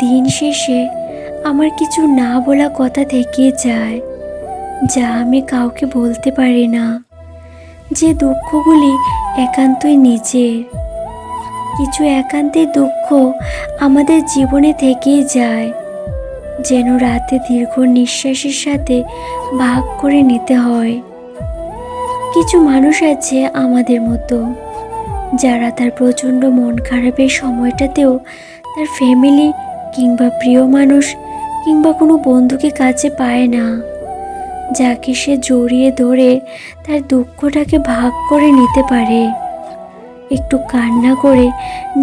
দিন শেষে আমার কিছু না বলা কথা থেকে যায়, যা আমি কাউকে বলতে পারি না, যে দুঃখগুলি একান্তই নিজের। কিছু একান্তের দুঃখ আমাদের জীবনে থেকেই যায়, যেন রাতে দীর্ঘ নিঃশ্বাসের সাথে ভাগ করে নিতে হয়। কিছু মানুষ আছে আমাদের মতো, যারা তার প্রচণ্ড মন খারাপের সময়টাতেও তার ফ্যামিলি কিংবা প্রিয় মানুষ কিংবা কোনো বন্ধুকে কাছে পায় না, যাকে সে জড়িয়ে ধরে তার দুঃখটাকে ভাগ করে নিতে পারে, একটু কান্না করে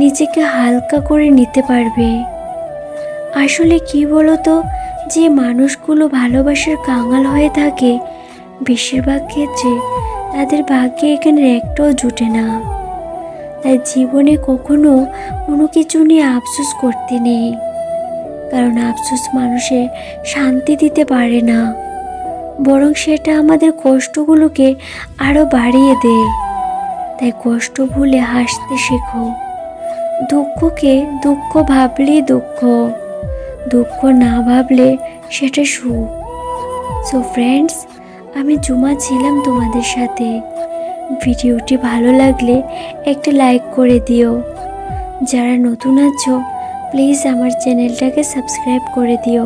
নিজেকে হালকা করে নিতে পারবে। আসলে কি বলতো, যে মানুষগুলো ভালোবাসার কাঙাল হয়ে থাকে, বেশিরভাগ ক্ষেত্রে তাদের ভাগ্যে এখানে একটাও জুটে না। তাই জীবনে কখনো কোনো কিছু নিয়ে আফসোস করতে নেই, কারণ আফসোস মানুষের শান্তি দিতে পারে না, বরং সেটা আমাদের কষ্টগুলোকে আরও বাড়িয়ে দেয়। তাই কষ্ট ভুলে হাসতে শেখো। দুঃখকে দুঃখ ভাবলেই দুঃখ, দুঃখ না ভাবলে সেটা সুখ। সো ফ্রেন্ডস, আমি জুমা ছিলাম তোমাদের সাথে। ভিডিওটি ভালো লাগলে একটা লাইক করে দিও। যারা নতুন আছো, প্লিজ আমার চ্যানেলটাকে সাবস্ক্রাইব করে দিও।